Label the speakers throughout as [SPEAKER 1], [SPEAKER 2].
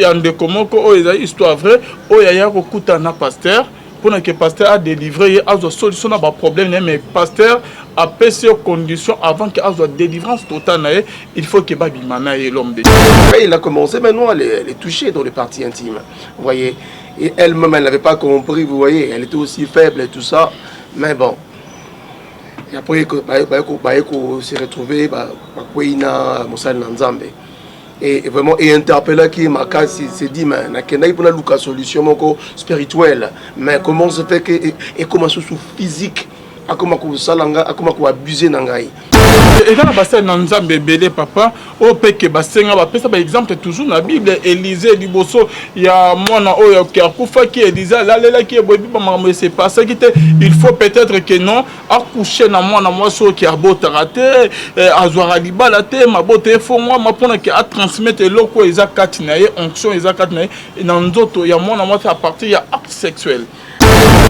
[SPEAKER 1] y a des komoko o eza histoire vraie o ya kokuta na pasteur pour que pasteur a délivré a solution na ba problème mais pasteur a passé aux conditions avant qu'il ait délivrance totale il faut que babimana et l'homme de Dieu.
[SPEAKER 2] Il a commencé maintenant à les toucher dans les parties intimes. Vous voyez, et elle-même elle n'avait pas compris, vous voyez, elle était aussi faible et tout ça, mais bon. Et après, on s'est retrouvé, et vraiment, et interpellé qui m'a s'est dit, mais il y a une solution spirituelle, mais comment se fait que, et comment sous physique, comment abuser nangai.
[SPEAKER 1] Et dans la bassine Nanzambe belé papa, au peke basenga ba pesa par exemple toujours dans la Bible Élisée liboso il y a mwana oyo qui a kufa qui Élisée là là qui bobi ba maman c'est pas ça qui il faut peut-être que non accoucher na mwana moso qui a beau raté azwara libala te mabote fo moi ma pona qui a transmettre loko eza katinaye onction eza katinaye na nzoto ya mwana moso à partir ya acte sexuel.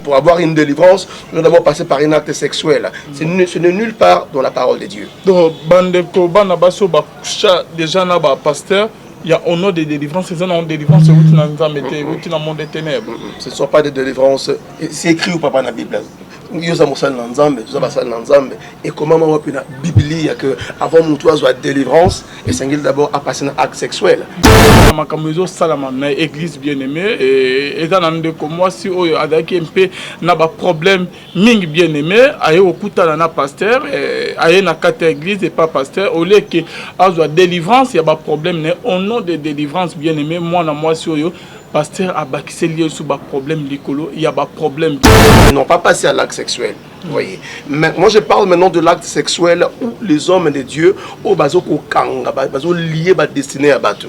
[SPEAKER 2] Pour avoir une délivrance, nous devons passer par un acte sexuel. Ce n'est nulle part dans la parole de Dieu.
[SPEAKER 1] Donc, déjà, pasteur, il y a un nom de délivrance, c'est un nom de délivrance, c'est dans le monde des ténèbres.
[SPEAKER 2] Ce ne sont pas des délivrances, c'est écrit ou pas dans la Bible. Et comment on peut la Bible que avant mon toit soit délivrance et c'est d'abord à passer un acte sexuel.
[SPEAKER 1] Église bien-aimée et dans un comme moi si on a un problème ming bien-aimé aye okuta na pasteur aye na carte église et pas pasteur au lieu que a délivrance il y a un problème au nom de délivrance bien-aimé moi na moi si oyo pasteur a bakissé lié sur un problème l'écolo, il y a un problème.
[SPEAKER 2] Ils n'ont pas passé à l'acte sexuel. Vous voyez. Mais moi je parle maintenant de l'acte sexuel où les hommes de Dieu au bazo ko kanga bazo lié ba destiné à batu.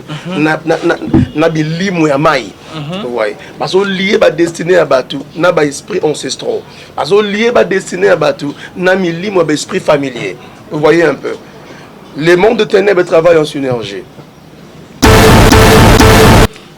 [SPEAKER 2] Na bilimu ya mai. Vous voyez. Bazo lié ba destiné à batu na ba esprit ancestraux. Bazo lié ba destiné à batu na milimu ba esprit familier. Vous voyez un peu. Les mondes de ténèbres travaillent en synergie.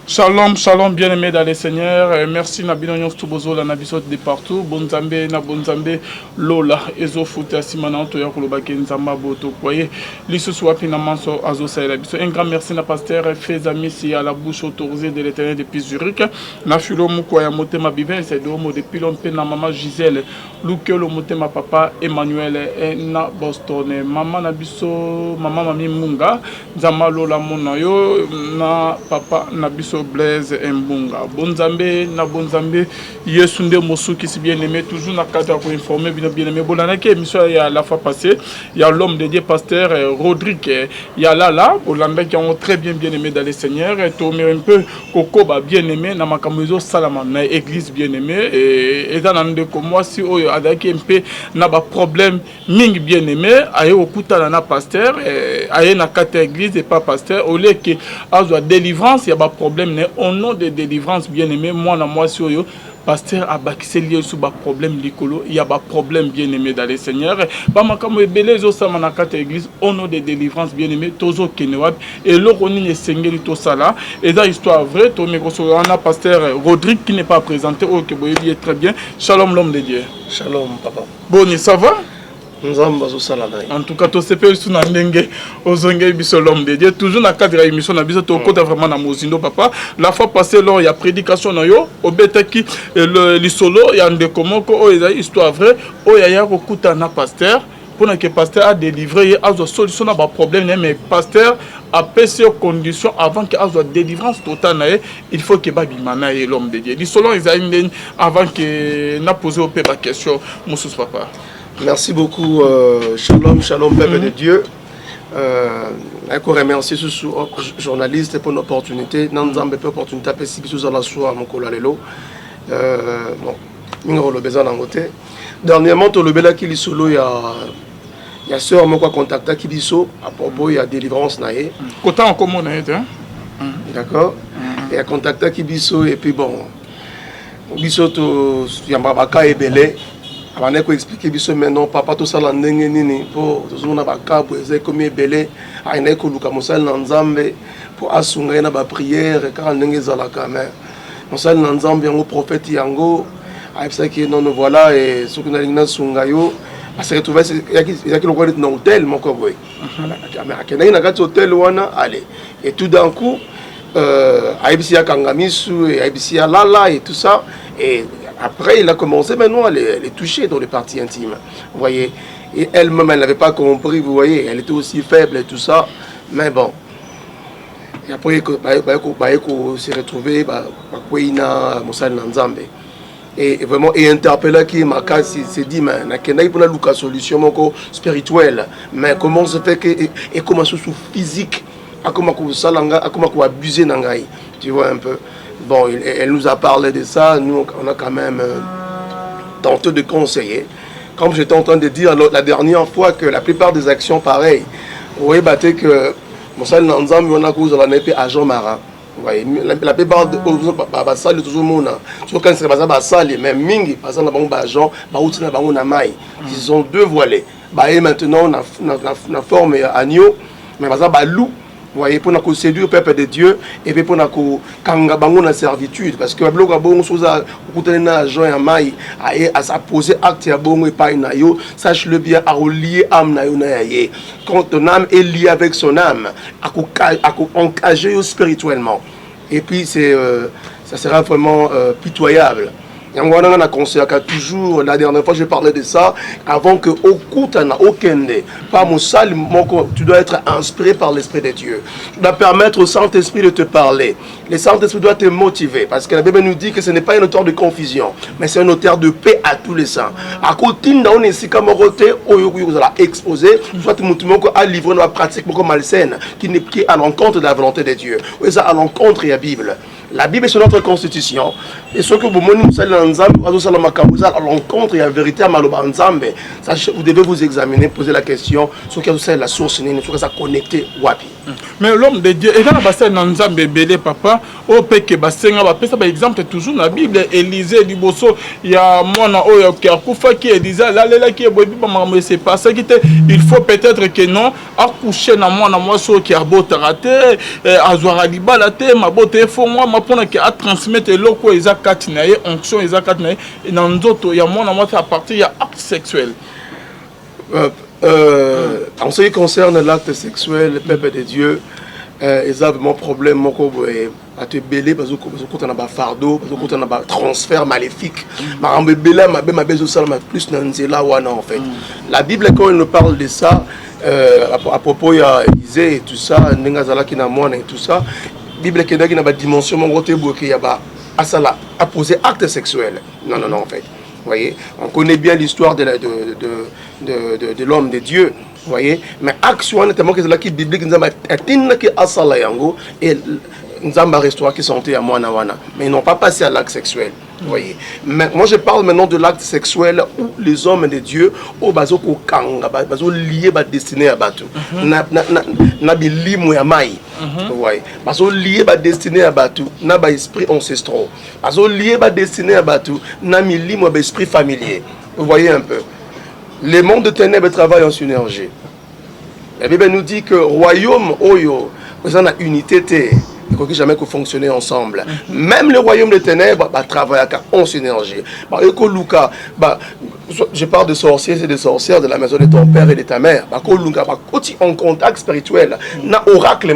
[SPEAKER 1] Shalom, shalom, bien-aimés dans les seigneurs. Merci Nabinonion Stubozo, la Nabisot de partout. Bonzambe, na bonzambe, Lola, Ezo Futa, Simana, Toya Kolobake, Nzamba, Boto, Koye, Lisso Swapi, Namanso, Azo Saïlabiso. Un grand merci na pasteur, fait amis, si à la bouche autorisée de l'éternel depuis Zurich. Na Fulo Moukoya, Motema Bivin, c'est de Homo depuis longtemps, na maman Gisèle, Lukelo Motema Papa, Emmanuel, et na Boston, maman Nabiso, maman Mami Munga, Nzamba Lola Monayo, na papa Nabiso. Blaise Mbunga. Bonzambe, na bonzambe, Yesunde Mosu qui s'est bien aimé, toujours na cadre pour informer, bien aimé. Bolana qui émission il y a la fois passée, il y a l'homme de Dieu, pasteur Rodrigue, il y a là, Bolanda qui ont très bien aimé dans les seigneurs, et tout un peu, Coco ba bien aimé, na makamuzo salama, na église bien aimé, et dans un de comme moi, si on a des MP, na ba problème, ming bien aimé, aye okuta na pasteur, aye na carte église et pas pasteur, au lieu que à délivrance, il y a ba problème. Au nom de délivrance bien-aimé, moi, si yo, pasteur a bakissé lié sur un problème l'écolo, il y a un problème bien-aimé dans les seigneurs. Bamakamo et belé zo samanakate église, au nom de délivrance bien-aimé, tozo kenewab, et l'oroni est sengeli to sala, et dans l'histoire vraie, Tomé Gosorana, pasteur Rodrigue qui n'est pas présenté, ok, bon, il est très bien. Shalom l'homme de Dieu.
[SPEAKER 2] Shalom papa.
[SPEAKER 1] Bon, ça va?
[SPEAKER 2] En
[SPEAKER 1] tout cas, tu sais pas si l'homme de Dieu. Toujours dans le cadre de l'émission, on a vraiment dans Mozindo, papa. La fois passée, il y a prédication, au Betaki, le solo, il y a des commentaires, il y a une histoire vraie, il y a un pasteur. Pour que le pasteur a délivré, il y a une solution à un problème, mais le pasteur a passé aux conditions avant qu'il y ait une délivrance totale. Il faut que Babimana et l'homme de Dieu. Le solo, il y a une avant que n'a posé au la question, Moussous papa.
[SPEAKER 2] Merci beaucoup, shalom, shalom, peuple de Dieu. Je remercie ce journaliste pour l'opportunité. Nous avons une opportunité de faire la soirée à mon collègue. Nous avons besoin d'un côté. Dernièrement, il y a sœur qui a contacté à propos de la délivrance.
[SPEAKER 1] Côté en commun,
[SPEAKER 2] d'accord. Il a contacté Kibiso et puis bon, Kibiso, il y a un cas ébélé. On a expliqué maintenant papa tout ça l'année nini pour tout ça ba cas pour essayer comme belé a ina ko luka mosal na nzambe pour asunga na ba prière car ndenge zala quand même mosal na nzambe yango prophète yango a ça que non voilà et ce que na lingna sunga yo a se retrouver yaki le roi dans hôtel mon ko boy mais a kena na kati hôtel wana allez et tout d'un coup Aïbisia Kangamisu et Aïbisia Lala et tout ça. Et après, il a commencé maintenant à les toucher dans les parties intimes. Vous voyez. Et elle-même, elle n'avait pas compris, vous voyez. Elle était aussi faible et tout ça. Mais bon. Et après, il s'est retrouvé, et vraiment, et interpellé qui m'a s'est dit, mais il y a une solution spirituelle. Mais comment se fait que, et comment sous physique, comment abuser nangai, tu vois un peu. Bon, elle nous a parlé de ça, nous on a quand même tenté de conseiller. Comme j'étais en train de dire la dernière fois que la plupart des actions pareilles, vous voyez, que Moussa Nanzam, on a cause de la épée agent marin. La plupart de salles toujours mona. Sauf quand c'est pas salle, mais mingi, par exemple, bon agent, baoutina baona mai. Ils ont deux voilés. Et maintenant, on a forme agneau, mais par exemple, loup. Vous voyez, pour nous séduire le peuple de Dieu et puis pour nous kanga la servitude, parce que le bon chose à agent à mai à poser acte à bon et pas une ayo, sache-le bien à relier âme na yo. Quand ton âme est liée avec son âme, à engager spirituellement. Et puis ça sera vraiment pitoyable. On a conseillé toujours, la dernière fois je parlais de ça, avant que pas mon salle, tu dois être inspiré par l'Esprit de Dieu. Tu dois permettre au Saint-Esprit de te parler. Le Saint-Esprit doit te motiver, parce que la Bible nous dit que ce n'est pas un auteur de confusion, mais c'est un auteur de paix à tous les saints. À côté on est ici comme vous allez exposer, soit tu à livrer une pratique malsaine, qui est à l'encontre de la volonté de Dieu. Ou à l'encontre de la Bible. La Bible c'est notre constitution. Et ce que vous à l'encontre et la vérité à Maloba Nzambe, vous devez vous examiner, poser la question sur quelle est la source, sur quelle est connecté Wapi.
[SPEAKER 1] Mais l'homme de Dieu, et dans la Nzambe belé papa, au peke basenga ba pesa ba exemple toujours dans la Bible, Élisée du bosso, il y a mona oyo qui a kufa qui Élisée là là qui est bobi ba mamé c'est pas ça qui était, il faut peut-être que non accoucher na mona moi so qui a bota raté azwara libala te mabote fo moi ma pona qui a transmettre loko ezakati na ye onction ezakati na ye na nzoto ya mona moi à partir ya acte sexuel.
[SPEAKER 2] En ce qui concerne l'acte sexuel, le peuple de Dieu, ils ont vraiment problème à te béler parce que tu as un fardeau, parce que tu as un transfert maléfique. Plus en fait. La Bible, quand elle nous parle de ça, à propos d'Élisée et tout ça, et tout ça, la Bible qui a une dimension à poser acte sexuel. Non, non, non, en fait. Vous voyez, on connaît bien l'histoire de l'homme de Dieu, vous voyez, mais action notamment que c'est là qui biblique nous et nous avons restauré qui sont à moi mais ils n'ont pas passé à l'acte sexuel. Vous voyez. Mais moi je parle maintenant de l'acte sexuel où les hommes de Dieu au bazo ko kanga bazo lié ba destiné à batu na bilimu ya mai. Vous voyez. Bazo lié ba destiné à batu na ba esprit ancestraux. Bazo lié ba destiné à batu na milimu ba esprit familier. Vous voyez un peu. Les mondes de ténèbres travaillent en synergie. La Bible nous dit que royaume oyo, vous en a unité té. Il ne faut jamais fonctionner ensemble. Même le royaume des ténèbres travaille en synergie. Je parle de sorciers et de sorcières de la maison de ton père et de ta mère. En contact spirituel, na oracle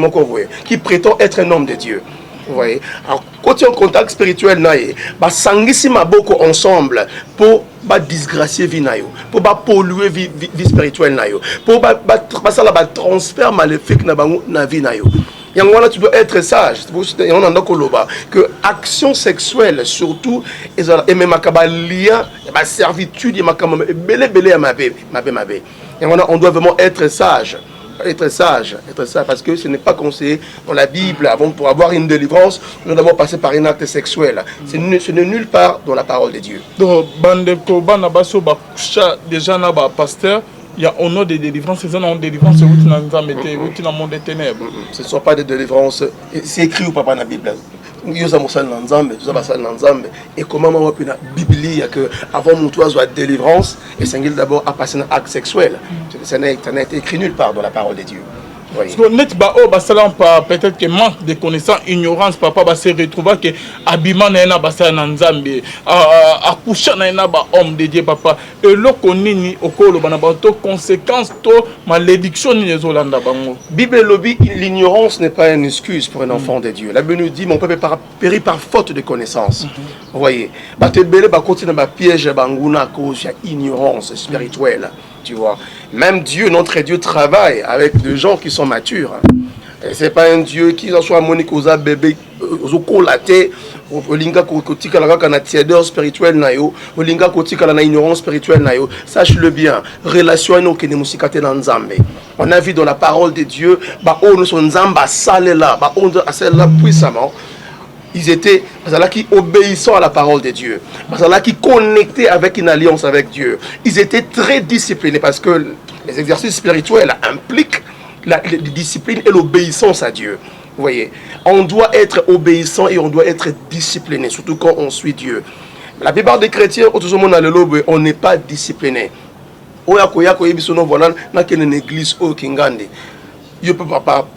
[SPEAKER 2] qui prétend être un homme de Dieu. Vous voyez? Alors, quand tu es en contact spirituel, sangisi maboko ensemble pour disgracier vie nayo, pour polluer vie spirituelle nayo, pour passer la transfert maléfique na vie nayo. Et là, tu dois être sage. On en a que action sexuelle, surtout, et même lien, servitude, et on doit vraiment être sage. Être sage, parce que ce n'est pas conseillé dans la Bible. Pour avoir une délivrance, nous devons passer par un acte sexuel. Ce n'est nulle part dans la parole de Dieu.
[SPEAKER 1] Donc, déjà, pasteur. Il y a au nom des délivrances, c'est un nom de délivrance, c'est dans le monde des ténèbres.
[SPEAKER 2] Ce ne sont pas des délivrances, c'est écrit ou pas dans la Bible. Et comment on peut la Bible que avant mon toit soit délivrance et c'est d'abord à passer un acte sexuel. Ça n'a été écrit nulle part dans la parole de Dieu.
[SPEAKER 1] Parce que net peut-être que manque de connaissances, ignorance, papa va se retrouver que abima na ena basa na nzambe, akusha na ena ba homme de Dieu papa. Et lo konini okolo bana ba to conséquence to malédiction ni ezolanda bango.
[SPEAKER 2] Bible lobby, l'ignorance n'est pas une excuse pour un enfant de Dieu. La Bible nous dit mon peuple périt par faute de connaissance. Vous voyez, ba te belé ba continue ba piège banguna à cause de ignorance spirituelle. Tu vois, même Dieu, notre Dieu, travaille avec des gens qui sont matures. Ce n'est pas un Dieu qui soit monique aux bébés, aux colatés, aux linga kotika la tièdeur spirituelle nayo, aux linga kotika la ignorance spirituelle nayo. Sache-le bien, relation nous qui ne musikate dans Nzambe. On a vu dans la parole de Dieu, bah on nous son Nzamba salé là, bah on a celle là puissamment. Ils étaient qui obéissants à la parole de Dieu, qui connectés avec une alliance avec Dieu. Ils étaient très disciplinés parce que les exercices spirituels impliquent la discipline et l'obéissance à Dieu. Vous voyez, on doit être obéissant et on doit être discipliné, surtout quand on suit Dieu. La plupart des chrétiens, on n'est pas discipliné. Une église au Kingandi. Je peux pas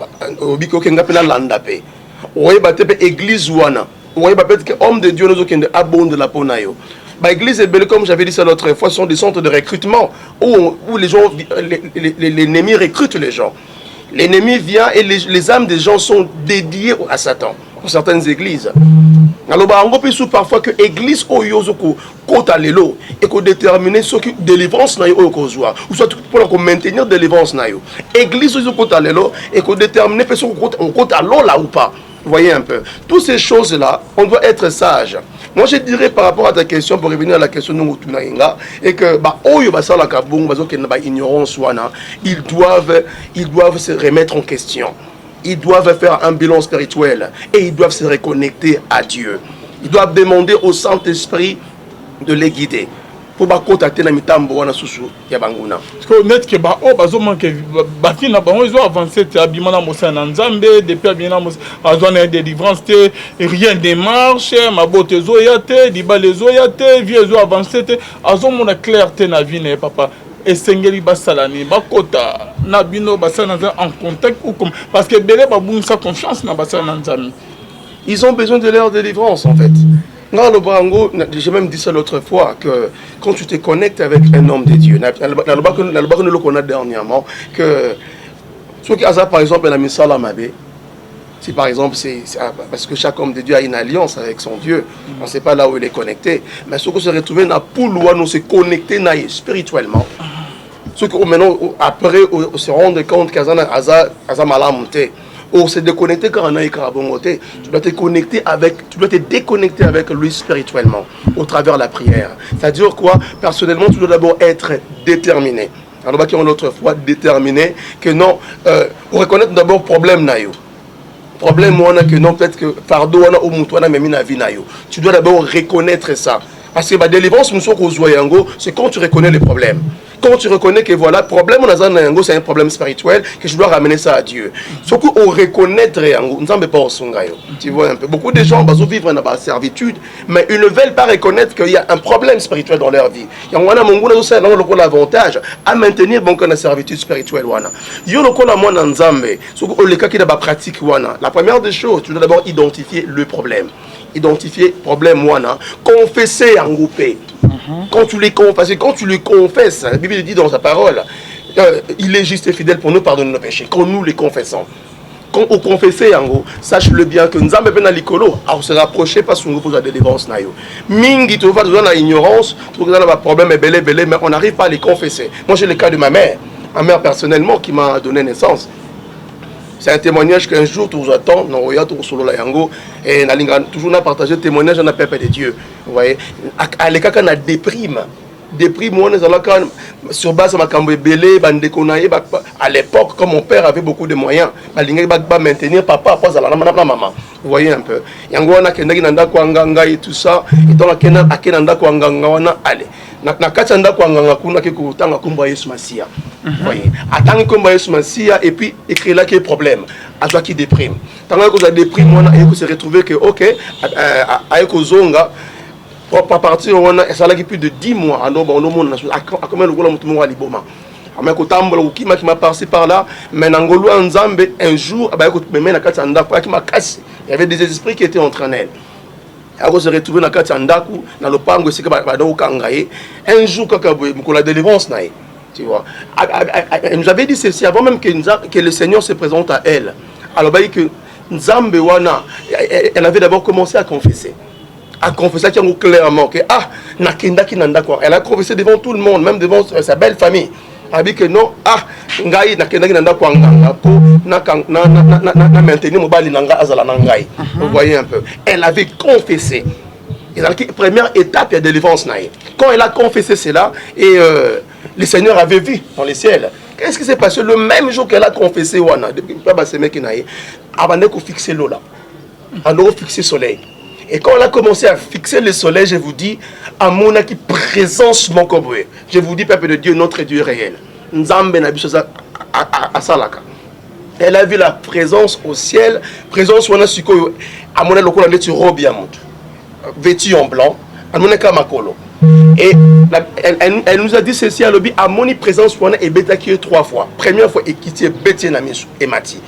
[SPEAKER 2] oui, église wana. Oui, peut-être que homme de Dieu nous a abondé la ponayo. L'église est belle, comme j'avais dit ça l'autre fois, ce sont des centres de recrutement où les gens, l'ennemi recrute les gens. L'ennemi vient et les âmes des gens sont dédiées à Satan, pour certaines églises. Alors, on peut parfois que l'église oyozoko kota lelo et qu'on détermine ce qui délivrance na yo okozwa ou soit pour maintenir délivrance na yo. Église oyozoko kota lelo et qu'on détermine personne on kota là ou pas. Vous voyez un peu. Toutes ces choses-là, on doit être sage. Moi, je dirais par rapport à ta question, pour revenir à la question de Moutunaïnga, et que, ils doivent se remettre en question. Ils doivent faire un bilan spirituel et ils doivent se reconnecter à Dieu. Ils doivent demander au Saint-Esprit de les guider. Pour contacter na mitambo wana susu ya banguna.
[SPEAKER 1] Parce que net que ba o bazo manque bati na bango ils ont avancé abima na mosa na nzambe depuis abima na azo na délivrance te rien de marche mabote zo yate dibale zo yate vie zo avancé te azo mona clarté na vie ne papa esengeli basalani bakota na bino basana en contact ou comme parce que belé ba bunsa confiance na basana nzambe.
[SPEAKER 2] Ils ont besoin de leur délivrance en fait. J'ai même dit ça l'autre fois, que quand tu te connectes avec un homme de Dieu, nous qu'on a dernièrement, que ceux qui ont par exemple un ami Salamabé, si par exemple, parce que chaque homme de Dieu a une alliance avec son Dieu, on ne sait pas là où il est connecté, mais ceux qui se retrouvent dans la poule où nous se connecter spirituellement, ceux qui maintenant, après, se rendent compte qu'ils ont mal monté. Ou se déconnecter quand on a écrabongoté, tu dois te connecter avec, tu dois te déconnecter avec lui spirituellement au travers de la prière. C'est-à-dire quoi? Personnellement, tu dois d'abord être déterminé. Alors, qui ont l'autre fois déterminé que non, reconnaître d'abord problème naïo. Problème moi que non, peut-être que fardeau ou moutouana même na vie naïo. Tu dois d'abord reconnaître ça. Parce que la délivrance, c'est quand tu reconnais les problèmes. Quand tu reconnais que voilà, problème c'est un problème spirituel, que je dois ramener ça à Dieu. Ce qu'on reconnaît, tu vois un peu. Beaucoup de gens vivent dans la servitude, mais ils ne veulent pas reconnaître qu'il y a un problème spirituel dans leur vie. Il y a l'avantage à maintenir la servitude spirituelle. Il y a la première des choses, tu dois d'abord identifier le problème. Identifier problème confesser en groupe. Quand tu les confesses, la Bible dit dans sa parole, il est juste et fidèle pour nous pardonner nos péchés quand nous les confessons. Quand on confesse en gros, sache-le bien que nous avons l'icolo à se rapprocher parce qu'on repose la délivrance naïo. Mingi tu vas dans la ignorance, tu vas avoir problème belé, mais on n'arrive pas à les confesser. Moi j'ai le cas de ma mère personnellement qui m'a donné naissance. C'est un témoignage qu'un jour, tu attends, non, il y a tout sur la yango, et toujours partagé témoignage dans la paix de Dieu. Vous voyez, à l'écart, on a déprime, on est sur base de ma cambe belé, à l'époque, comme mon père avait beaucoup de moyens, il va maintenir papa, pas à la maman. Vous voyez un peu. Yango, on a kendaki nanda kwanganga et tout ça, et donc, a kenanda kwanganga, on a allé. Na kachanda kwanganga kuna ke kutanga kumba Yesu Masia. Voyez, attendre kumba Yesu Masia et puis écrire là qu'il y a problème, à toi qui déprime. Tant que vous avez déprime, on a se retrouver que OK, avec Ozonga pour partir on a ça là plus de 10 mois, alors on a combien le gros mutumo wa liboma. mais qui m'a passé par là, mais Nangolo Nzambe, un jour, il y avait des esprits qui étaient en elle. Alors, se retrouver dans le Kandaku, dans le pango, c'est que un jour, quand la délivrance, tu vois. Elle nous avait dit ceci avant même que le Seigneur se présente à elle. Alors, que Nzambe wana, elle avait d'abord commencé à confesser. À confesser clairement que elle a confessé devant tout le monde, même devant sa belle famille. Elle a dit que non, vous voyez un peu. Elle avait confessé. Et la première étape de délivrance. Quand elle a confessé cela, et le Seigneur avait vu dans les ciels. Qu'est-ce qui s'est passé le même jour qu'elle a confessé wana, depuis ce mec avant de fixer l'eau là, on a fixé le soleil. Et quand on a commencé à fixer le soleil, je vous dis, à mon qui présence mon coboué. Je vous dis, peuple de Dieu, notre Dieu réel. Nzambe na biso à Salaka. Elle a vu la présence au ciel, présence où on a su que à mon local on est sur robe vêtu en blanc, à mon kamakolo. Et elle nous a dit ceci à l'objet, à mon présence où on est bêta 3 fois. Première fois, équité bêté namis et mati.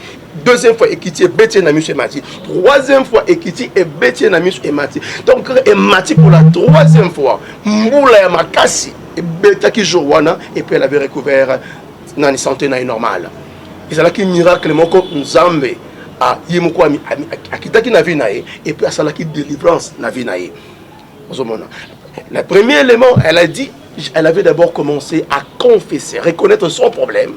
[SPEAKER 2] Deuxième fois, équité bêté namis et mati. Troisième fois, équité et bêté namis et mati. Donc, et mati pour la troisième fois. Moula ya makasi et bêta qui jourwana et puis elle avait recouvert dans une santé normale. Et c'est là qu'il miracle mon Nzambe a yimoko a kitaki na vie nae et puis à ça là qui délivrance na vie nae. Le premier élément, elle a dit, elle avait d'abord commencé à confesser, reconnaître son problème.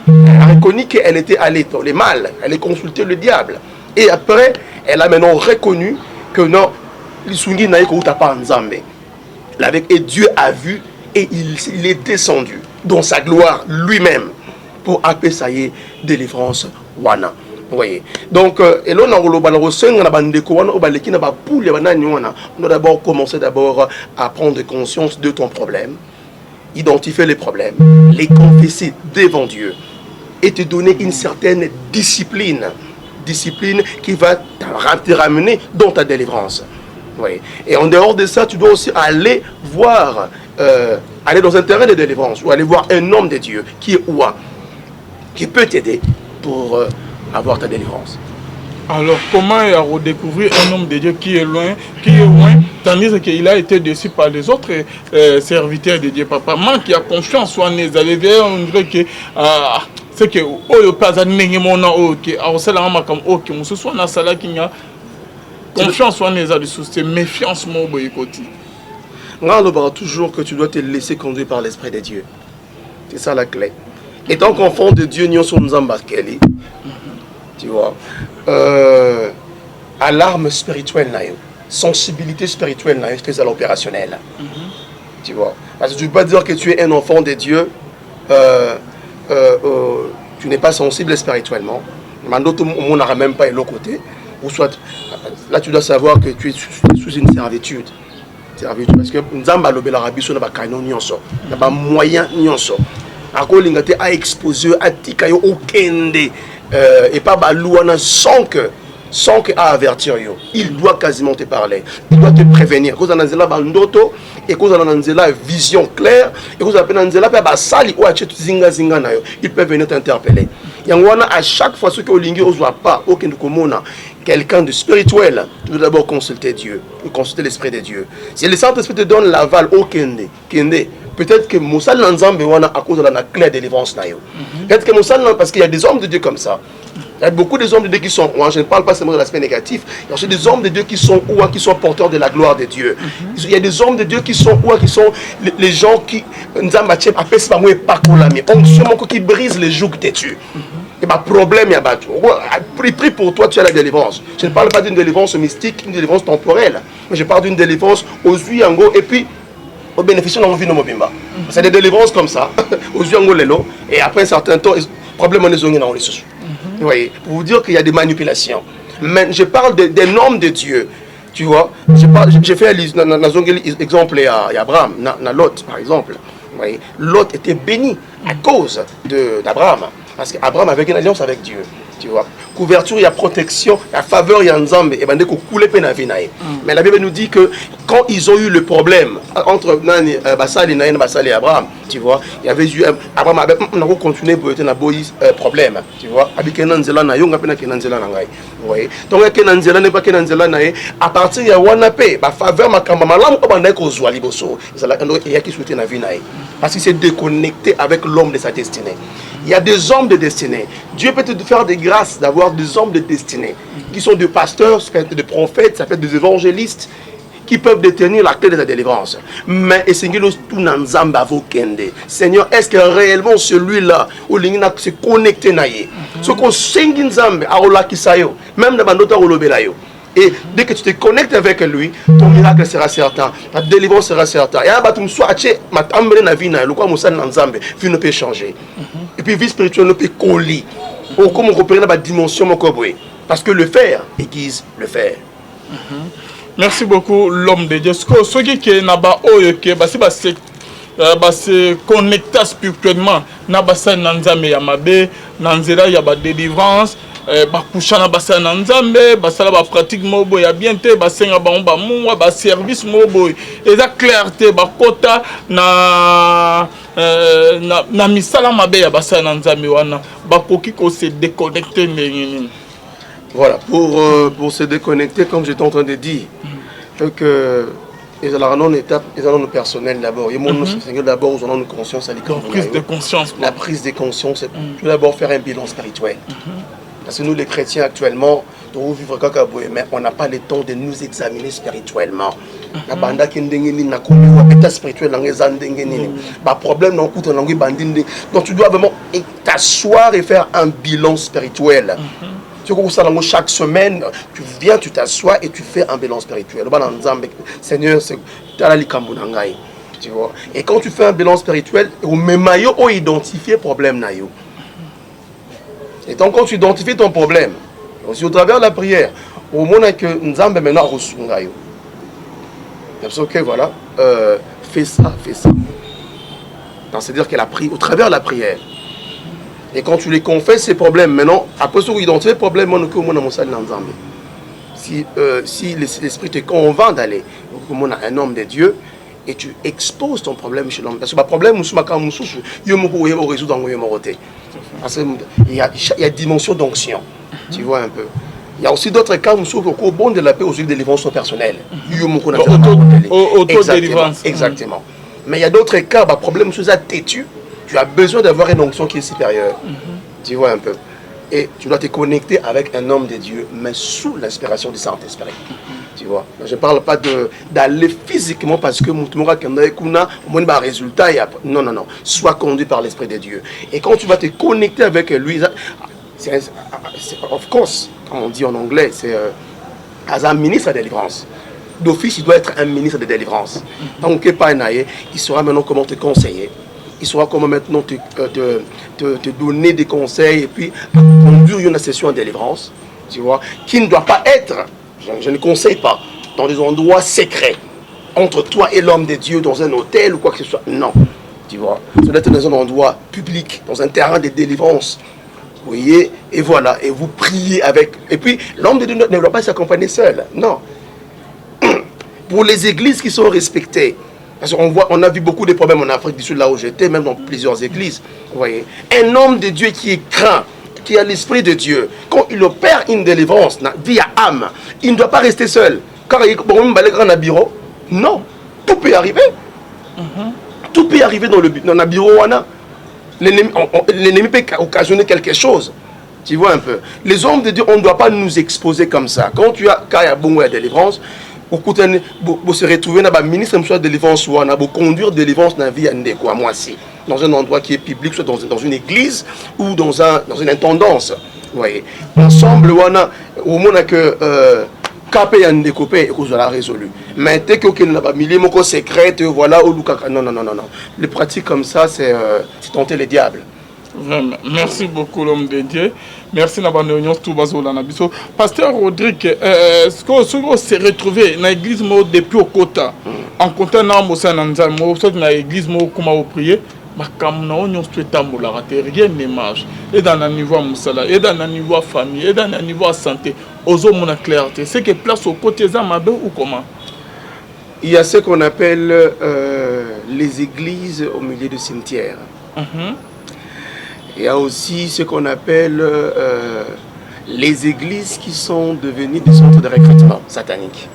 [SPEAKER 2] Elle a reconnu qu'elle était allée dans les mal, elle a consulté le diable. Et après, elle a maintenant reconnu que non, et Dieu a vu et il est descendu dans sa gloire lui-même pour appeler ça y est délivrance wana. Vous voyez. Donc, et là, on a d'abord commencé à prendre conscience de ton problème, identifier les problèmes, les confesser devant Dieu et te donner une certaine discipline. Discipline qui va te ramener dans ta délivrance. Vous voyez. Et en dehors de ça, tu dois aussi aller voir, aller dans un terrain de délivrance ou aller voir un homme de Dieu qui est Oua, qui peut t'aider pour avoir ta délivrance.
[SPEAKER 1] Alors, comment redécouvrir un homme de Dieu qui est loin, tandis qu'il a été déçu par les autres serviteurs de Dieu, papa? Manque qui a confiance soit né, on dirait que c'est que oh pas animé mon nom ok alors c'est là comme ok on se soit na sala qui a confiance soit né à c'est méfiance mon boy côté.
[SPEAKER 2] On parle toujours que tu dois te laisser conduire par l'esprit de Dieu. C'est ça la clé. Et tant qu'enfant de Dieu, nous sommes embarqués. Tu vois, alarme spirituelle, sensibilité spirituelle, très à l'opérationnel. Tu vois, parce que tu ne peux pas dire que tu es un enfant de Dieu, tu n'es pas sensible spirituellement. D'autres, on n'aura même pas l'autre côté. Ou soit, là, tu dois savoir que tu es sous une servitude. Parce que nous avons des moyens. A exposé à Tikayo au Kende et pas Balouana sans que à avertir yo. Il doit quasiment te parler, il doit te prévenir. Cause ananzela bandoto et cause ananzela vision claire et cause ananzela pa basali ou achetu zinga na yo. Il peut venir t'interpeller. Yangwana à chaque fois ce que olingi ozwa pas aucun komona quelqu'un de spirituel, tu dois d'abord consulter Dieu, consulter l'esprit de Dieu. Si le Saint-Esprit te donne l'aval au Kende, peut-être que Moussa Nzambe wana à cause de la clé de délivrance na yo. Peut-être que Moussa parce qu'il y a des hommes de Dieu comme ça. Il y a beaucoup des hommes de Dieu qui sont, moi je ne parle pas seulement de l'aspect négatif, il y a aussi des hommes de Dieu qui sont porteurs de la gloire de Dieu. Il y a des hommes de Dieu qui sont les gens qui Nzambache appelle ça moi pas colami. On qui brise les jougs de Dieu. Et bah problème il y a battu. Prie pour toi, tu as la délivrance. Je ne parle pas d'une délivrance mystique, une délivrance temporelle, mais je parle d'une délivrance aux Uyango et puis au bénéfice de l'envie de Mobimba. C'est des délivrances comme ça, aux Uyango Lelo, et après un certain temps, problème on est zongué dans les sous. Vous voyez, pour vous dire qu'il y a des manipulations. Mais je parle des normes de Dieu. Tu vois, j'ai fait un exemple à Abraham, à Lot par exemple. Vous voyez, Lot était béni à cause d'Abraham. Parce qu'Abraham avait une alliance avec Dieu. Tu vois, couverture, il y a protection, il y a faveur, il y a Nzambe. Et bien, dès qu'on coule, mais la Bible nous dit que quand ils ont eu le problème entre Bassali et Abraham, tu vois, il y avait eu Abraham avait continué pour être un problème, tu vois. Avec Kenanzela na yonga pena Kenanzela na ngai. Vous voyez. Donc Kenanzela n'est pas Kenanzela na à partir ya wana pe ba faveur makamba malamu ko banda ko zwa liboso. Il y a qui souhaiter na vie na parce qu'il s'est déconnecté avec l'homme de sa destinée. Il y a des hommes de destinée. Dieu peut te faire des grâces d'avoir des hommes de destinée qui sont des pasteurs, des prophètes, ça peut être des évangélistes qui peuvent détenir la clé de la délivrance. Mais Seigneur, est-ce que réellement celui-là où l'ingina se connecté naïe, ce qu'on singin zambe a ola kisayo, même dans notre olobelayo. Et dès que tu te connectes avec lui, ton miracle sera certain, ta délivrance sera certain. Et abatum soit aché matambre na vie na le quoi musa nanzambe, vie ne peut changer. Et puis vie spirituelle ne peut coller. Ou comme on reprend la dimension mon cowboy. Parce que le faire aiguise le faire.
[SPEAKER 1] Merci beaucoup l'homme de Dieu. Ce qui est naba oyo ke se connecter spirituellement na basa nanzambe ya mabe, nanzela ya ba délivrance. Bakushana basa na nzambe basala ba pratique mobo ya bien te basenga ba mungwa ba service mobo eza clarté bakota na misala mabe ya basa na nzambe wana bakoki ko se déconnecter nini.
[SPEAKER 2] Voilà, pour se déconnecter, comme j'étais en train de dire, que ils allons une étape, ils allons nous personnel d'abord. Et mon Seigneur d'abord, nous allons une conscience à l'école.
[SPEAKER 1] La prise de conscience.
[SPEAKER 2] La prise de conscience, c'est tout d'abord faire un bilan spirituel. Parce que nous, les chrétiens, actuellement, nous vivons mais on n'a pas le temps de nous examiner spirituellement. Donc tu dois vraiment t'asseoir et faire un bilan spirituel. Chaque semaine, tu viens, tu t'assois et tu fais un bilan spirituel. Seigneur, tu vois. Et quand tu fais un bilan spirituel, on identifie le problème. Et donc quand tu identifies ton problème, aussi au travers de la prière, au moment que Nzambe maintenant reçu. Que voilà, fais ça, fais ça. C'est-à-dire qu'elle a pris au travers de la prière. Et quand tu les confesses ces problèmes, maintenant, après ce que tu identifies les problèmes, si l'esprit te convainc d'aller, on a un homme de Dieu, et tu exposes ton problème chez l'homme. Parce que le problème, il y a dimension d'onction. Tu vois un peu. Il y a aussi d'autres cas où au bon de la paix, aux yeux de délivrance personnelle.
[SPEAKER 1] Auto-délivrance.
[SPEAKER 2] Exactement. Mais il y a d'autres cas, le problème, c'est têtu. Tu as besoin d'avoir une onction qui est supérieure. Tu vois un peu. Et tu dois te connecter avec un homme de Dieu, mais sous l'inspiration du Saint-Esprit. Tu vois. Je ne parle pas d'aller physiquement parce que mon résultat. Non, non, non. Sois conduit par l'Esprit de Dieu. Et quand tu vas te connecter avec lui, of course, comme on dit en anglais, c'est un ministre de délivrance. D'office, il doit être un ministre de délivrance. Donc, il saura maintenant comment te conseiller. Il saura comment maintenant te donner des conseils et puis conduire une session de délivrance, tu vois, qui ne doit pas être, je ne conseille pas, dans des endroits secrets, entre toi et l'homme de Dieu, dans un hôtel ou quoi que ce soit. Non, tu vois, ça doit être dans un endroit public, dans un terrain de délivrance. Vous voyez, et voilà, et vous priez avec. Et puis, l'homme de Dieu ne doit pas s'accompagner seul, non. Pour les églises qui sont respectées, parce qu'on a vu beaucoup de problèmes en Afrique du Sud, là où j'étais, même dans plusieurs églises. Vous voyez, un homme de Dieu qui est craint, qui a l'esprit de Dieu, quand il opère une délivrance via âme, il ne doit pas rester seul. Quand il est dans un bureau, non, tout peut arriver. Tout peut arriver dans le bureau. L'ennemi peut occasionner quelque chose. Tu vois un peu. Les hommes de Dieu, on ne doit pas nous exposer comme ça. Quand il y a bon de délivrance, beaucoup se retrouver dans le ministre de délivrance ou conduire délivrance dans la vie quoi moi aussi dans un endroit qui est public, soit dans une église ou dans une intendance. Vous voyez, ensemble au moins que capé un découpé et qu'on a résolu. Mais dès que n'a pas millier mon secret, voilà ou non. Les pratiques comme ça, c'est tenter les diables.
[SPEAKER 1] Vraiment. Merci beaucoup l'homme de Dieu. Merci Nabanonion Toubazola Nabiso. Pasteur Rodrigue, est-ce que vous s'est retrouvé dans l'église depuis au Kota en comptant dans l'église comment vous priez, mais comme nous avons rien ne marche. Et dans le niveau Moussala, et dans le niveau famille, et dans le niveau santé, aux hommes de clarté. C'est que place au côté Zamabé ou comment?
[SPEAKER 2] Il y a ce qu'on appelle les églises au milieu du cimetière. Il y a aussi ce qu'on appelle les églises qui sont devenues des centres de recrutement satanique.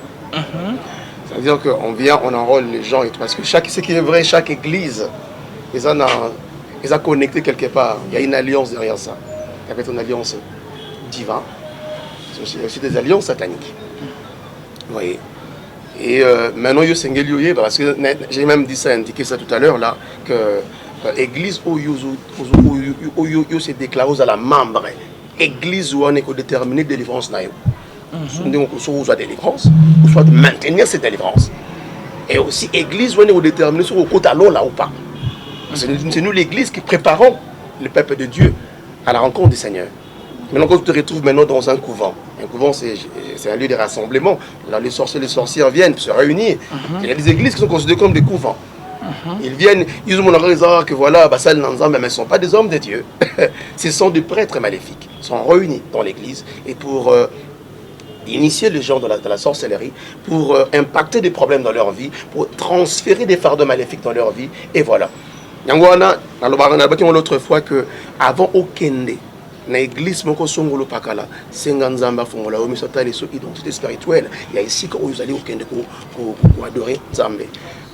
[SPEAKER 2] C'est-à-dire qu'on vient, on enrôle les gens, et tout, parce que ce qui est vrai, chaque église, ils ont connecté quelque part. Il y a une alliance derrière ça. Il y avait une alliance divine. Il y a aussi des alliances sataniques. Vous voyez. Et maintenant, parce que j'ai même dit ça, indiqué ça tout à l'heure, là, que l'église où se déclare à la membre, église où on est déterminé de délivrance, soit délivrance, ou soit de maintenir cette délivrance. Et aussi, église où on est déterminé sur le côté à l'eau là ou pas. C'est nous l'église qui préparons le peuple de Dieu à la rencontre du Seigneur. Maintenant, quand tu te retrouves maintenant dans un couvent c'est un lieu de rassemblement. Là, les sorciers, les sorcières viennent se réunir. Il y a des églises qui sont considérées comme des couvents. Ils viennent, ils ont mon que voilà, mais ils ne sont pas des hommes de Dieu. Ce sont des prêtres maléfiques. Ils sont réunis dans l'église et pour initier les gens dans la sorcellerie, pour impacter des problèmes dans leur vie, pour transférer des fardeaux maléfiques dans leur vie. Et voilà. L'autre fois que avant aucun na église moko songolo pakala senga nzamba fongola o misota les identité spirituelle il y a ici que vous allez au kende ko adorer nzambe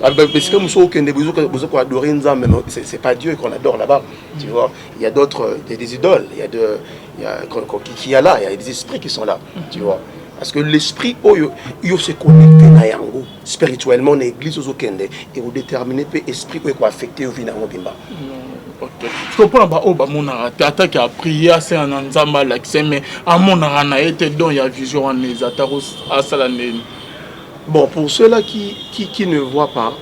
[SPEAKER 2] parce que muso kende vous ko adorer nzambe c'est pas Dieu qu'on adore là-bas, tu vois. Il y a d'autres, des idoles, il y a là, il y a des esprits qui sont là, tu vois. Parce que l'esprit il se connecté na yango spirituellement dans l'église aux kende et vous déterminer peu esprit ko affecter au vina bimba.
[SPEAKER 1] Je comprends que mon attaque a prié c'est un ensemble mais à mon arana était donc il y a vision en les attaques à Salané.
[SPEAKER 2] Bon, pour ceux-là qui ne voient pas,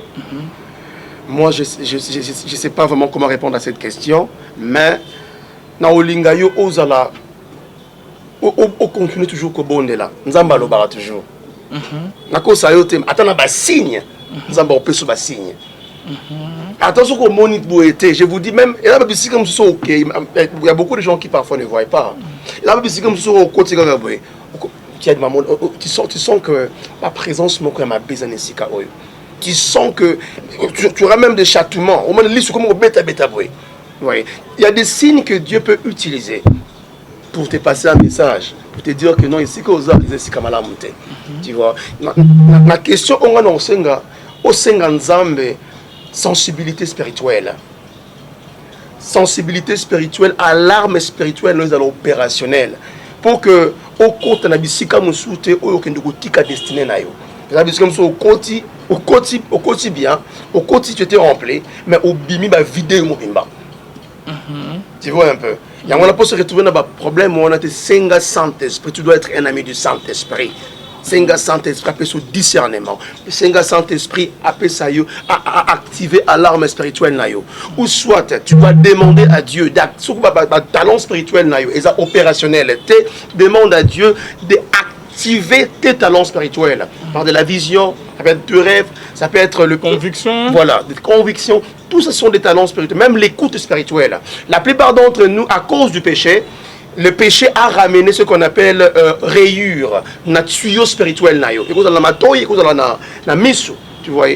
[SPEAKER 2] moi je sais pas vraiment comment répondre à cette question, mais na olingayo ozala o continue toujours ko bonde là. Nzamba lo bara toujours. Na ko sayo tem atana ba signe. Nzamba o peso ba signe. Attention qu'au moniteur été, je vous dis même, et là, comme ça, ok, il y a beaucoup de gens qui parfois ne voient pas. Là, comme ça, au côté tu sens que ma présence m'a besoin de sika. Tu sens que tu auras même des châtiments. Au moins, liste comme au bêta boy. Il y a des signes que Dieu peut utiliser pour te passer un message, pour te dire que non, ici que vous avez ici comme la montée. Tu vois. La question on a dans au senga nzambe. Sensibilité spirituelle. Sensibilité spirituelle, alarme spirituelle, nous allons opérationnel. Pour que, au compte, on a dit si comme souté, au tika destiné na yo. C'est comme ça, au quotidien, au quotidien, tu étais rempli, mais au bimi, bah, vidé, mon bimba. Tu vois un peu. Et on a pas se retrouver dans un problème où on a été Senga Saint-Esprit. Tu dois être un ami du Saint-Esprit. Senga Saint-Esprit appelle ce discernement. Senga Saint-Esprit appelle ça à activer l'alarme spirituelle na yo. Ou soit tu dois demander à Dieu talent spirituel na yo et ça opérationnel. Tu demandes à Dieu d'activer tes talents spirituels par de la vision, ça peut être du rêve, ça peut être le conviction. Voilà, des convictions. Tout ça sont des talents spirituels, même l'écoute spirituelle. La plupart d'entre nous, à cause du péché, le péché a ramené ce qu'on appelle rayure, na tuyau spirituel na yo. Et la matoy, na misu, tu vois.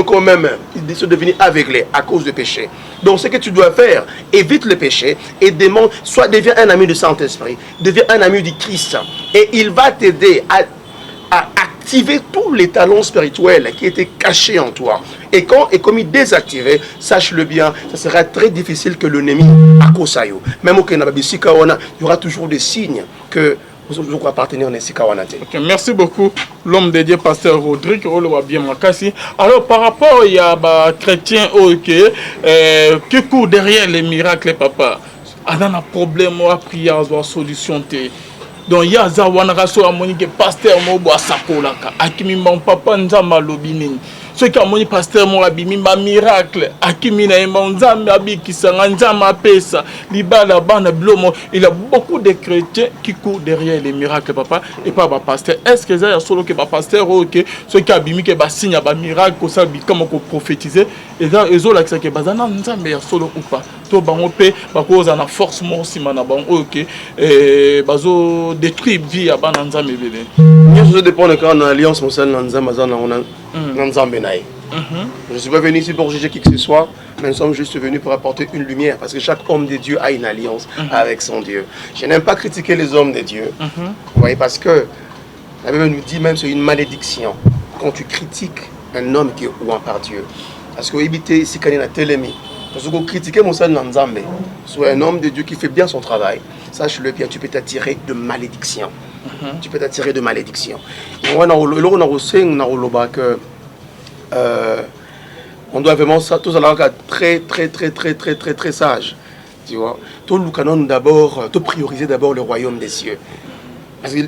[SPEAKER 2] Quand même, ils sont devenus aveuglés à cause du péché. Donc ce que tu dois faire, évite le péché et demande, soit deviens un ami du Saint-Esprit, deviens un ami du Christ. Et il va t'aider à activer tous les talents spirituels qui étaient cachés en toi. Et comme il désactivé, sache-le bien, ça sera très difficile que l'ennemi accosaille. Même au Kenya, il y aura toujours des signes que vous allez appartenir à Sikawana.
[SPEAKER 1] Merci beaucoup, l'homme dédié, pasteur Rodrigue. Alors, par rapport il y a des chrétiens qui courent derrière les miracles, papa, on a un problème à prier, à la solution. Donc il y a zawana raso amoni que pasteur mobo asakolaka akimi mon papa nzamba lobinini ce qui amoni pasteur mo abimi ba miracle akimi na nzamba abikisa nzamba pesa libala bana blomo. Il y a beaucoup de chrétiens qui courent derrière les miracles, papa, et pas ba pasteur. Est-ce que ça solo que ba pasteur OK ce qui abimi que ba signe ba miracle ko ça comme ko prophétiser et là ezola que bazana nzamba ya solo ou pas to bango pe ba ko za na force mo sima na bango OK et bazo détruire vie à bananza mebele.
[SPEAKER 2] Nous dépend de quand on a alliance, je ne suis pas venu ici pour juger qui que ce soit, mais nous sommes juste venus pour apporter une lumière, parce que chaque homme de Dieu a une alliance avec son Dieu. Je n'aime pas critiquer les hommes de Dieu, vous voyez, parce que la Bible nous dit même c'est une malédiction quand tu critiques un homme qui est oué par Dieu. Parce que éviter si quand il a télémi, parce que critiquer mon seul Nzambe, soit un homme de Dieu qui fait bien son travail, sache-le bien, tu peux t'attirer de malédiction. Tu peux t'attirer de malédiction. On doit vraiment ça, tous alors très sage. Tu vois, tout le canon d'abord, tout prioriser d'abord le royaume des cieux. Parce que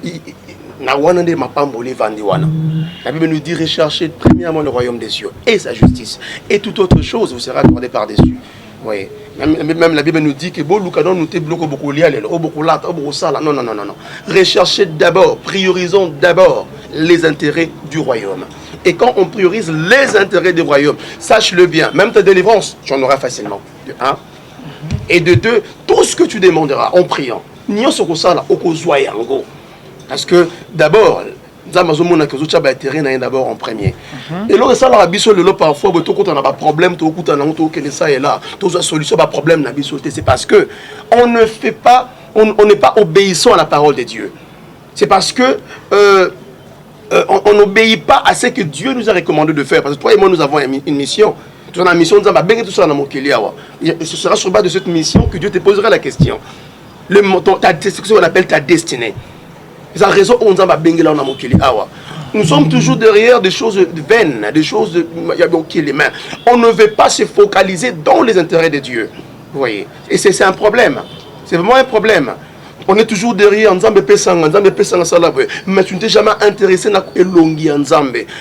[SPEAKER 2] la Bible nous dit rechercher premièrement le royaume des cieux et sa justice. Et toute autre chose vous sera accordée par-dessus. Oui. Même la Bible nous dit que nous non. Recherchez d'abord, priorisons d'abord les intérêts du royaume. Et quand on priorise les intérêts du royaume, sache-le bien, même ta délivrance, tu en auras facilement. De un. Et de deux, tout ce que tu demanderas en priant, parce que d'abord, d'abord en premier. Et là, ça la parfois, on a un problème, solution problème, c'est parce que on ne fait pas, on n'est pas obéissant à la parole de Dieu. C'est parce que on n'obéit pas à ce que Dieu nous a recommandé de faire. Parce que toi et moi, nous avons une mission. Tu as une mission, ce sera sur base de cette mission que Dieu te posera la question. C'est ce qu'on appelle ta destinée. C'est la raison où nous sommes toujours derrière des choses vaines, des choses on ne veut pas se focaliser dans les intérêts de Dieu. Vous voyez. Et c'est un problème. C'est vraiment un problème. On est toujours derrière Nzambe Pesanga, mais tu ne t'es jamais intéressé à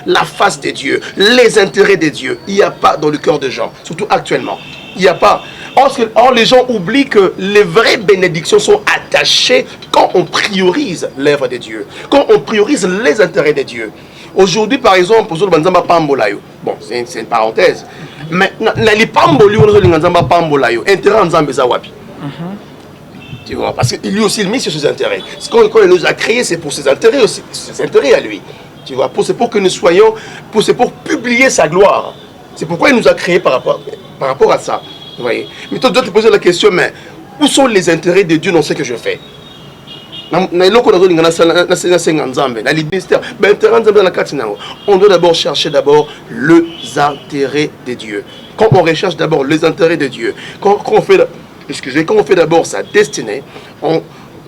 [SPEAKER 2] la face de Dieu, les intérêts de Dieu. Il n'y a pas dans le cœur des gens, surtout actuellement. Il n'y a pas. Or, les gens oublient que les vraies bénédictions sont attachées quand on priorise l'œuvre de Dieu, quand on priorise les intérêts de Dieu. Aujourd'hui, par exemple, bon, c'est une parenthèse, mais tu vois, parce qu'il lui aussi il met sur ses intérêts. Quand il nous a créés, c'est pour ses intérêts aussi, ses intérêts à lui. Tu vois, c'est pour que nous soyons, c'est pour publier sa gloire. C'est pourquoi il nous a créés par rapport à ça. Vous voyez. Mais toi, tu dois te poser la question, mais où sont les intérêts de Dieu dans ce que je fais? On doit d'abord chercher les intérêts de Dieu. Quand on recherche d'abord les intérêts de Dieu, quand on fait d'abord sa destinée,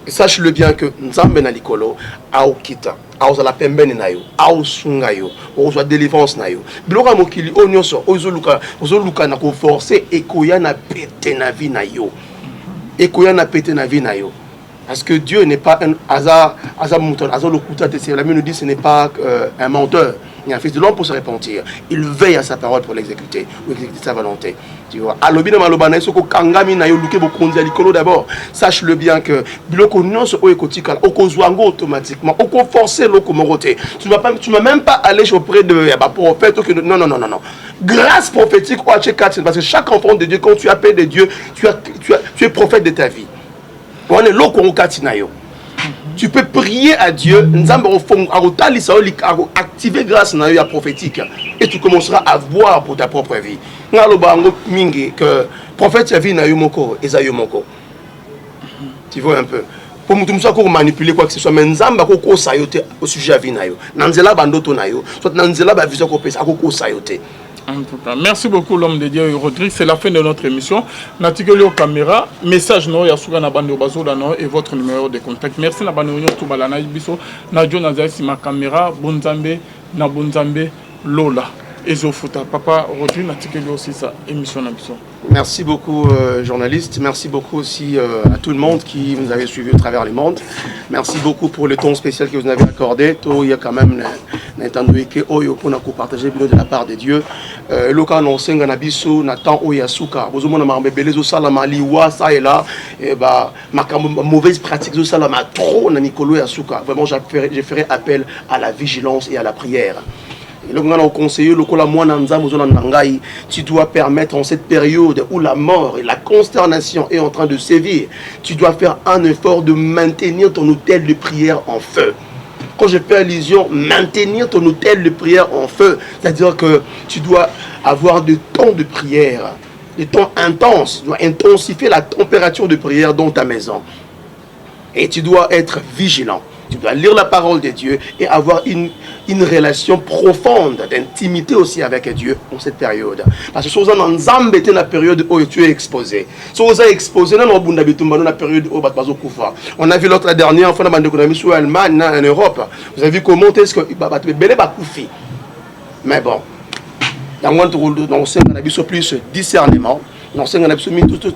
[SPEAKER 2] sache-le bien que Nzambe na likolo aokita aozala pembeni na yo aosunga yo ozwa délivrance na yo biloko mokili onyoso ozoluka na koforcer ekoya na pété na vie na yo parce que Dieu n'est pas un hasard la Bible nous dit ce n'est pas un menteur ni un fils de l'homme pour se repentir. Il veille à sa parole pour l'exécuter ou exécuter sa volonté. Tu vois. D'abord, sache-le bien que automatiquement, tu ne vas même pas aller auprès de prophète. Non. Grâce prophétique, parce que chaque enfant de Dieu, quand tu appelles de Dieu, tu es prophète de ta vie. Tu peux prier à Dieu, activer grâce prophétique et tu commenceras à voir pour ta propre vie. Que prophète tu vois un peu. Pour nous manipuler quoi que ce soit, mais Nzamba au sujet de la vie. Nanzela bandoto na yo, soit nanzela ba vision ko pesa ko sayote.
[SPEAKER 1] En tout cas, merci beaucoup l'homme de Dieu Rodrigue. C'est la fin de notre émission. Natigelo caméra, message no yasuga na bande bazo no et votre numéro de contact. Merci na bande union tout balana biso na jo na si ma caméra bonzambe na bonzambe Lola. Ezofuta papa Rodrigue natigelo aussi sa émission na biso.
[SPEAKER 2] Merci beaucoup journaliste, merci beaucoup aussi à tout le monde qui nous avait suivi au travers le monde. Merci beaucoup pour le ton spécial que vous nous avez accordé. Il y a quand même partager de la part de Dieu. Loka no senga na biso na temps oyasuka. Bozomona mambebele zo sala maliwa ça et là et bah mauvaise pratique zo sala ma trop na Nicolo yasuka. Vraiment je ferai appel à la vigilance et à la prière. Tu dois permettre en cette période où la mort et la consternation est en train de sévir, tu dois faire un effort de maintenir ton autel de prière en feu. quand je fais allusion, maintenir ton hôtel de prière en feu. C'est-à-dire que tu dois avoir des temps de prière, des temps intenses. Tu dois intensifier la température de prière dans ta maison. Et tu dois être vigilant. Tu dois lire la parole de Dieu et avoir une relation profonde d'intimité aussi avec Dieu en cette période. Parce que si on est dans la période où tu es exposé, si on est exposé dans la période où on a vu l'autre dernière fois dans l'Allemagne, en Europe, vous avez vu comment est-ce que mais bon, dans le plus discernement, nous sommes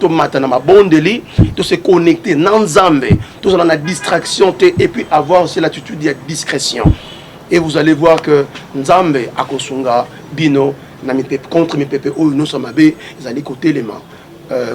[SPEAKER 2] tout matin dans ma bonne délit, de se connecter dans Nzambe, tout dans la distraction et puis avoir aussi l'attitude de discrétion. Et vous allez voir que Nzambe akosunga bino contre mes pépés où nous sommes abé, ils allaient côté les mains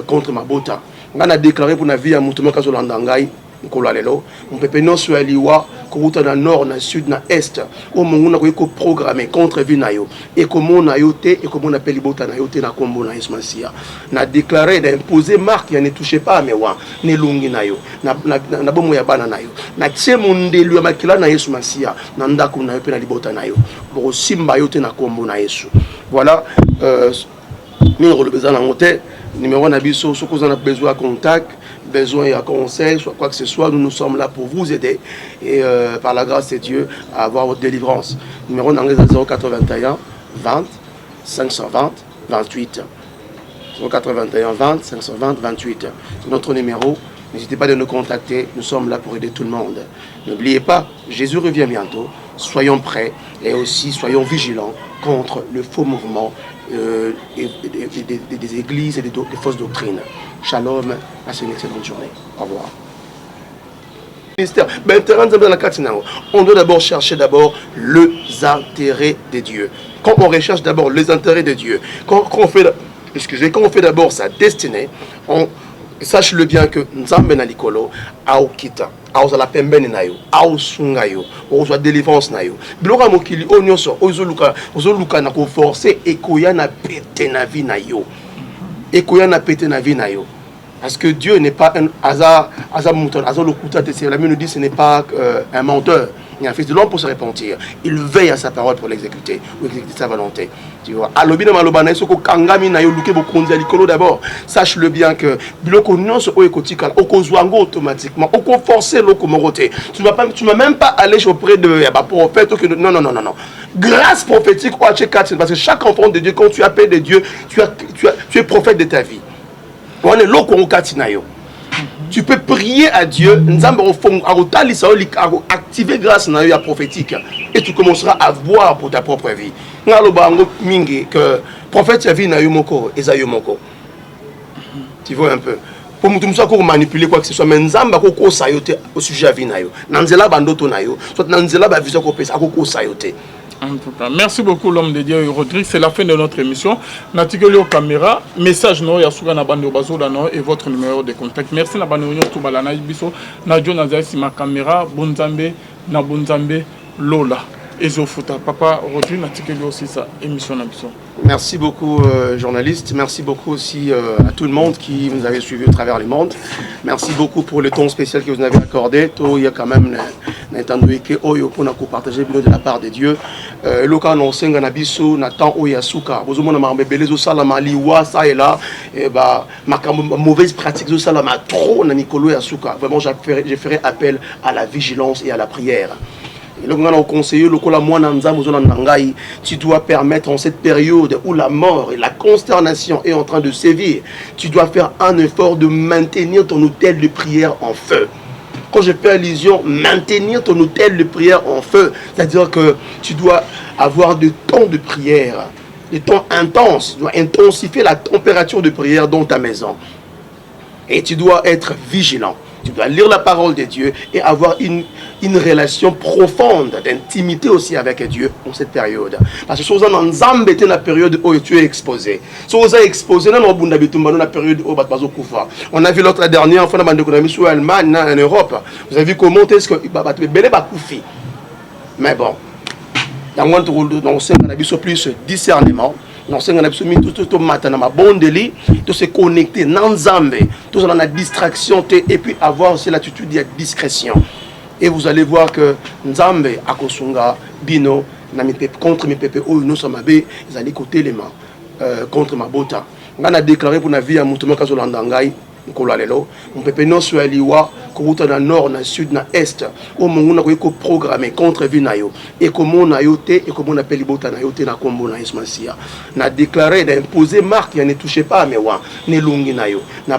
[SPEAKER 2] contre ma bota. On a déclaré pour la vie à Moutouma Kazolandangai. Mon pépé non soit liwa, que dans nord, dans sud, dans est, où mon on a programmé contre Vinayo et comment on a yoté et comment on appelle Libota na yoté na combo na Ismasia. Na déclaré d'imposer marque, il ne touchez pas mais wa, ne lungi na yo, na bomo ya bana na yo, na tse monde lui makila na Ismasia, na ndaku na yo pe na Libota na yo, bo simba yoté na combo na Yesu. Voilà, numéro le besoin na monter, numéro na biso, ce qu'on a besoin de contact. Besoin de conseil, soit quoi que ce soit, nous sommes là pour vous aider et par la grâce de Dieu à avoir votre délivrance. Numéro d'anglais 081 20 520 28. 081 20 520 28. C'est notre numéro. N'hésitez pas à nous contacter. Nous sommes là pour aider tout le monde. N'oubliez pas, Jésus revient bientôt. Soyons prêts et aussi soyons vigilants contre le faux mouvement des églises et des fausses doctrines. Shalom, passez une excellente journée. Au revoir. On doit d'abord chercher les intérêts de Dieu. Quand on recherche d'abord les intérêts de Dieu, quand on fait d'abord sa destinée, sache-le bien que Nzambe na likolo aokita aozala pembeni na yo aosunga yo ozwa délivrance na yo biloko mokili onyoso ozoluka na ko forcer ekoya na pété na vie na yo ekoya na pété na vie na yo parce que Dieu n'est pas un hasard mouton hasard le couteau de la Bible nous dit ce n'est pas un menteur. Il y a un fils de l'homme pour se repentir. Il veille à sa parole pour l'exécuter, ou exécuter sa volonté. Tu vois. D'abord, sache-le bien que automatiquement, tu ne vas même pas aller auprès de prophète. Non, non, non, non, non. Grâce prophétique, parce que chaque enfant de Dieu, quand tu appelles de Dieu, tu es prophète de ta vie. On est là tu peux prier à Dieu, activer grâce à la prophétique et tu commenceras à voir pour ta propre vie. Que prophète tu vois un peu. Pour nous manipuler quoi que ce soit, mais Nzamba ko sayote au sujet de vie Nanzela bandoto nayo, soit Nanzela ba vision ko pesa ko sayote.
[SPEAKER 1] En tout cas, merci beaucoup l'homme de Dieu Rodrigue. C'est la fin de notre émission. Natigelo caméra, message no yasuga na bando bazola no et votre numéro de contact. Merci na bando to balana biso na Dieu na zaisi ma caméra bonzambe na bonzambe lola. Ezofuta papa Rodrigue natigelo aussi sa émission na biso.
[SPEAKER 2] Merci beaucoup journaliste, merci beaucoup aussi à tout le monde qui nous avait suivi au travers le monde. Merci beaucoup pour le temps spécial que vous nous avez accordé. Il y a quand même partager de la part de Dieu. Le cas non senga na biso Nathan Oyasuka. Vous avez marbelé zo salama liwa ça et là et bah ma mauvaise pratique zo salama trop na Nicolo Yasuka. Vraiment je ferai appel à la vigilance et à la prière. Tu dois permettre en cette période où la mort et la consternation est en train de sévir, tu dois faire un effort de maintenir ton hôtel de prière en feu. Quand je fais allusion, maintenir ton hôtel de prière en feu, c'est-à-dire que tu dois avoir des temps de prière, des temps intenses, tu dois intensifier la température de prière dans ta maison. Et tu dois être vigilant. Tu dois lire la parole de Dieu et avoir une relation profonde d'intimité aussi avec Dieu en cette période. Parce que si vous êtes dans la période où tu es exposé, si vous êtes exposé dans la période où on a vu l'autre dernière fois en Allemagne, en Europe, vous avez vu comment est-ce que mais bon, dans le plus discernement, nous sommes tout matin dans ma bonne délit de se connecter dans Nzambe, tout dans la distraction et puis avoir aussi l'attitude de discrétion. Et vous allez voir que Nzambe akosunga bino contre mes pépés où nous sommes abé, ils allaient côté les mains contre ma bota. On a déclaré pour la vie à Moutouma Kazolandangai. Mon pépé non soit liwa, dans le nord, dans le sud, dans l'est, où on a programmé contre Vinayo, et comment on a yoté, et comment on appelle les botas, na combo na ismasia. Na déclaré d'imposer marque, ne touchez pas à mes wa, ne lungi nayo, na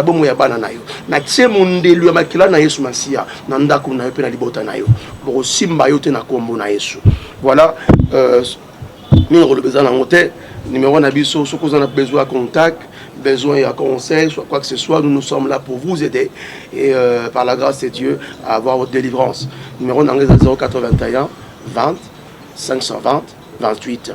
[SPEAKER 2] bomo ya bana nayo, na tse monde lui makila na ismasia, na ndaku na yope na libota nayo, pour simba yoté na combo na yesu. Voilà, numéro de besoin en hôtel, numéro nabiso, ce qu'on a besoin de contact. Besoin de conseil, soit quoi que ce soit, nous sommes là pour vous aider et par la grâce de Dieu à avoir votre délivrance. Numéro d'anglais 081 20 520 28.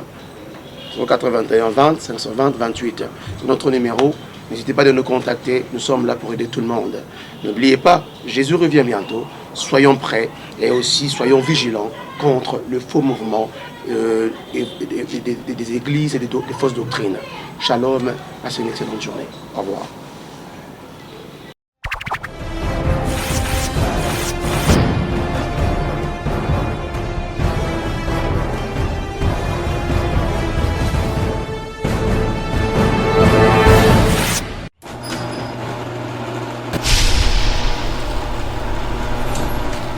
[SPEAKER 2] 081 20 520 28. C'est notre numéro. N'hésitez pas à nous contacter. Nous sommes là pour aider tout le monde. N'oubliez pas, Jésus revient bientôt. Soyons prêts et aussi soyons vigilants contre le faux mouvement des églises et des fausses doctrines. Shalom, passez une excellente journée. Au revoir.